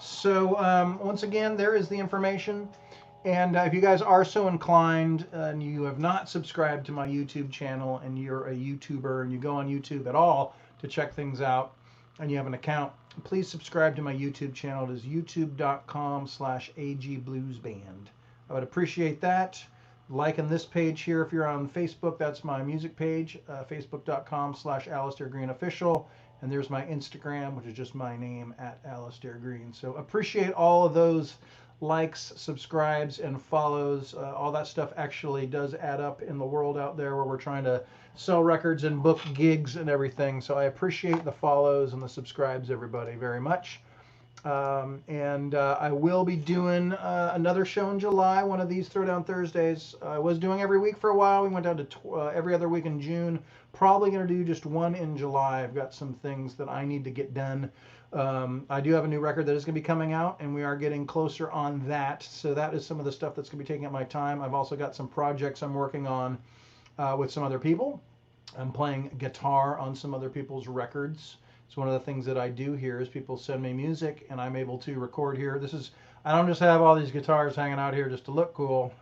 So once again, there is the information. And if you guys are so inclined and you have not subscribed to my YouTube channel and you're a YouTuber and you go on YouTube at all to check things out and you have an account, please subscribe to my YouTube channel. It is youtube.com/agbluesband. I would appreciate that. Liking this page here if you're on Facebook, that's my music page, facebook.com/AlistairGreenOfficial. And there's my Instagram, which is just my name, @AlistairGreen. So appreciate all of those likes, subscribes, and follows. All that stuff actually does add up in the world out there where we're trying to sell records and book gigs and everything. So I appreciate the follows and the subscribes, everybody, very much. I will be doing another show in July, one of these Throwdown Thursdays. I was doing every week for a while. We went down to every other week in June. Probably going to do just one in July. I've got some things that I need to get done. I do have a new record that is going to be coming out, and we are getting closer on that. So that is some of the stuff that's going to be taking up my time. I've also got some projects I'm working on with some other people. I'm playing guitar on some other people's records. It's one of the things that I do here is people send me music, and I'm able to record here. I don't just have all these guitars hanging out here just to look cool.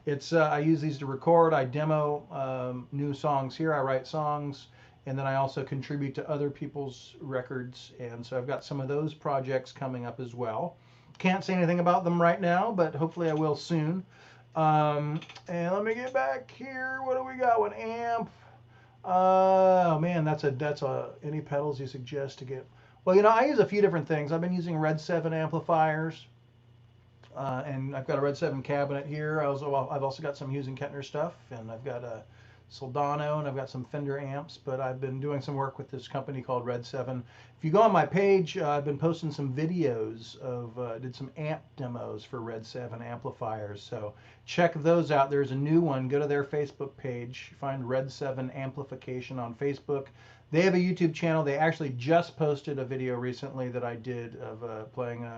I use these to record. I demo new songs here. I write songs. And then I also contribute to other people's records. And so I've got some of those projects coming up as well. Can't say anything about them right now, but hopefully I will soon. And let me get back here. What do we got? What amp? Oh man, that's any pedals you suggest to get? Well, I use a few different things. I've been using Red 7 amplifiers. And I've got a Red 7 cabinet here. I've also got some Hughes and Kettner stuff. And I've got a Soldano, and I've got some Fender amps, but I've been doing some work with this company called Red 7. If you go on my page, I've been posting some videos did some amp demos for Red 7 amplifiers, so check those out. There's a new one. Go to their Facebook page, find Red 7 Amplification on Facebook. They have a YouTube channel. They actually just posted a video recently that I did of playing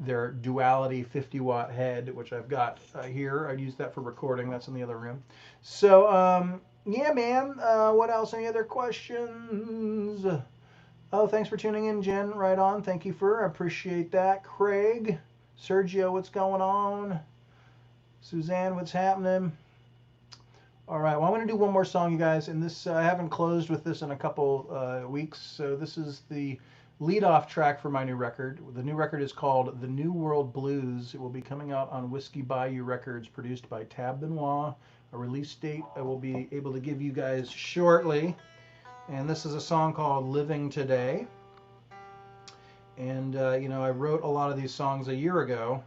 their Duality 50-watt head, which I've got here. I use that for recording. That's in the other room. So, yeah, man. What else? Any other questions? Oh, thanks for tuning in, Jen. Right on. Thank you I appreciate that. Craig, Sergio, what's going on? Suzanne, what's happening? All right. Well, I'm going to do one more song, you guys. And this, I haven't closed with this in a couple weeks. So this is the lead-off track for my new record. The new record is called The New World Blues. It will be coming out on Whiskey Bayou Records, produced by Tab Benoit. A release date I will be able to give you guys shortly. And this is a song called Living Today. And, I wrote a lot of these songs a year ago.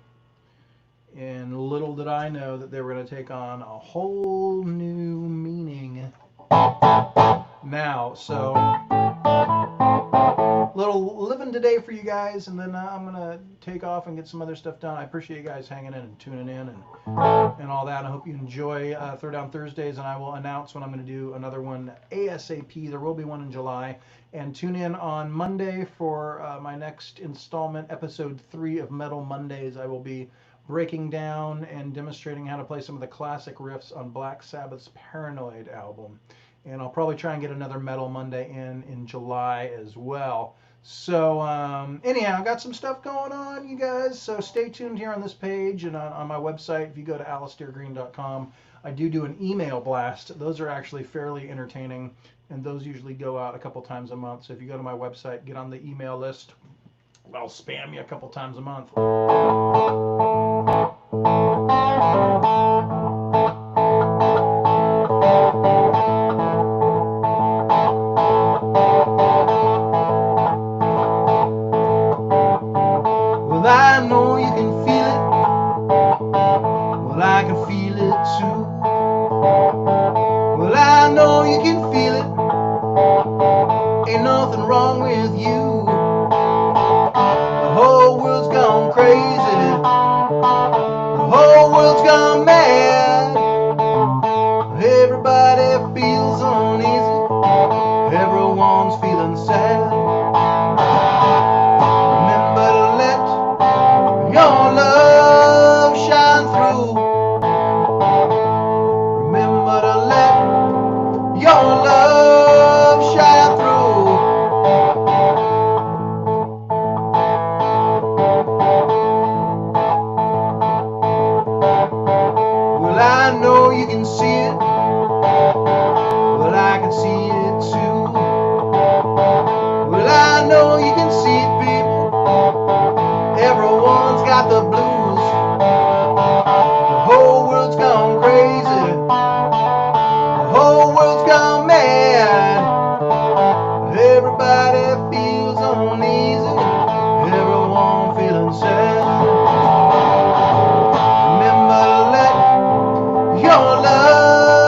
And little did I know that they were going to take on a whole new meaning now. So Little living today for you guys, and then I'm gonna take off and get some other stuff done. I appreciate you guys hanging in and tuning in and all that. I hope you enjoy Throwdown Thursdays, and I will announce when I'm going to do another one ASAP. There will be one in July, and tune in on Monday for my next installment, episode 3 of Metal Mondays. I will be breaking down and demonstrating how to play some of the classic riffs on Black Sabbath's Paranoid album. And I'll probably try and get another Metal Monday in July as well. So anyhow, I got some stuff going on, you guys. So stay tuned here on this page and on my website. If you go to alistairgreen.com, I do an email blast. Those are actually fairly entertaining, and those usually go out a couple times a month. So if you go to my website, get on the email list, I'll spam you a couple times a month. Well, I know you can feel it. Well, I can feel it too. Well, I know you can feel it. Ain't nothing wrong with you. The whole world's gone crazy. The whole world's gone mad. Everybody feels uneasy. Everyone's feeling sad. Remember to let your love shine through. Remember to let your love shine through. Well, I know you can see it. Well, I can see it too. Well, I know you can see it, people. Everyone's got the blues. The whole world's gone crazy. The whole world's gone mad. Everybody feels uneasy. Everyone feeling sad. Remember to let your love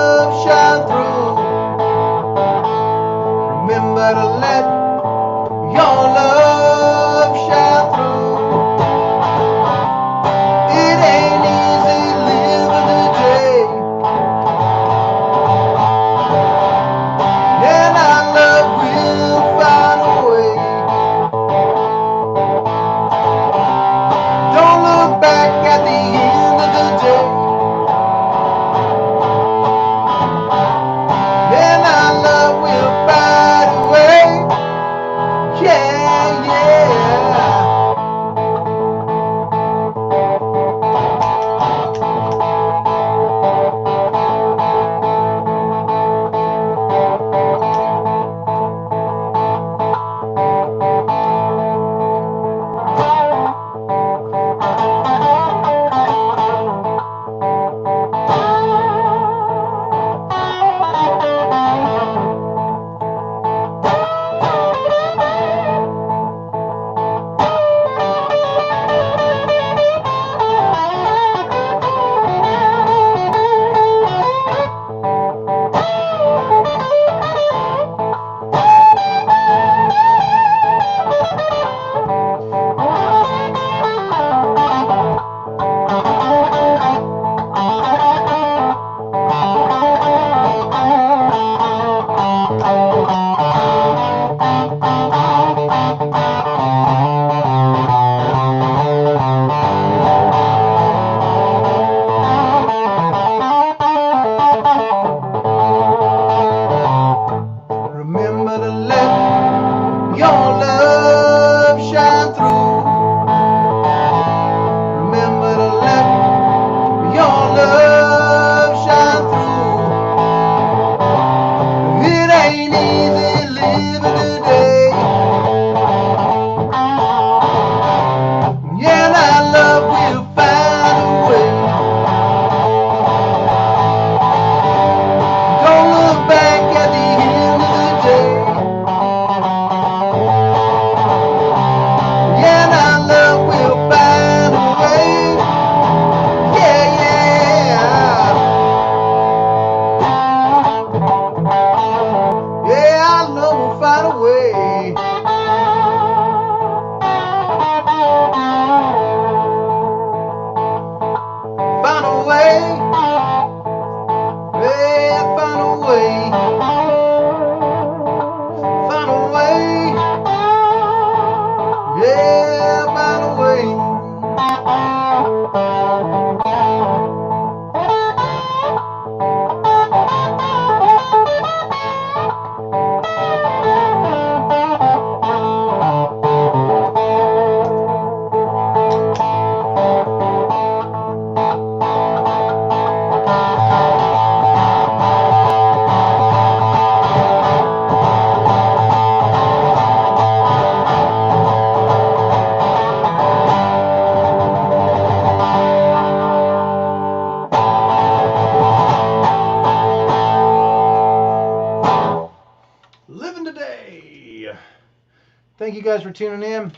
you guys for tuning in.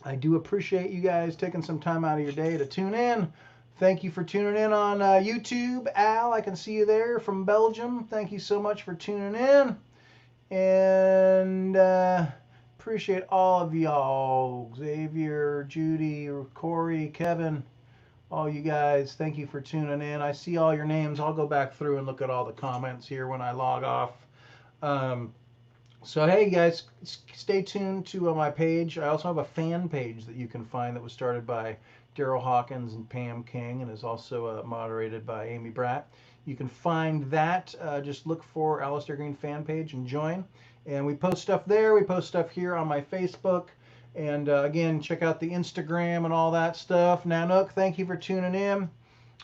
I do appreciate you guys taking some time out of your day to tune in. Thank you for tuning in on YouTube. Al, I can see you there from Belgium. Thank you so much for tuning in. And appreciate all of y'all. Xavier, Judy, Corey, Kevin, all you guys. Thank you for tuning in. I see all your names. I'll go back through and look at all the comments here when I log off. So hey guys, stay tuned to my page. I also have a fan page that you can find that was started by Daryl Hawkins and Pam King and is also moderated by Amy Bratt. You can find that. Just look for Alistair Green fan page and join. And we post stuff there. We post stuff here on my Facebook. And again, check out the Instagram and all that stuff. Nanook, thank you for tuning in.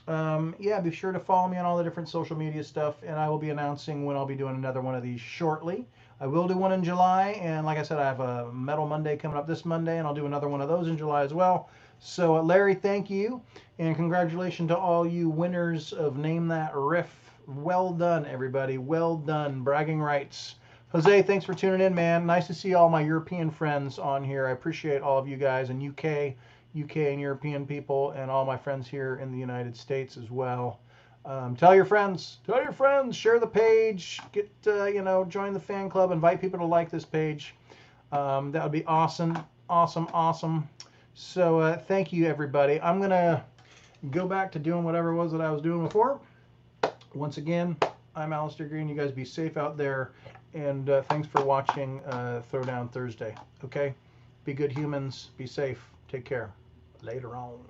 Yeah, be sure to follow me on all the different social media stuff. And I will be announcing when I'll be doing another one of these shortly. I will do one in July, and like I said, I have a Metal Monday coming up this Monday, and I'll do another one of those in July as well. So, Larry, thank you, and congratulations to all you winners of Name That Riff. Well done, everybody. Well done. Bragging rights. Jose, thanks for tuning in, man. Nice to see all my European friends on here. I appreciate all of you guys in UK and European people, and all my friends here in the United States as well. Tell your friends, share the page, get, join the fan club, invite people to like this page. That would be awesome, awesome, awesome. So thank you, everybody. I'm going to go back to doing whatever it was that I was doing before. Once again, I'm Alistair Green. You guys be safe out there, and thanks for watching Throwdown Thursday. Okay? Be good humans. Be safe. Take care. Later on.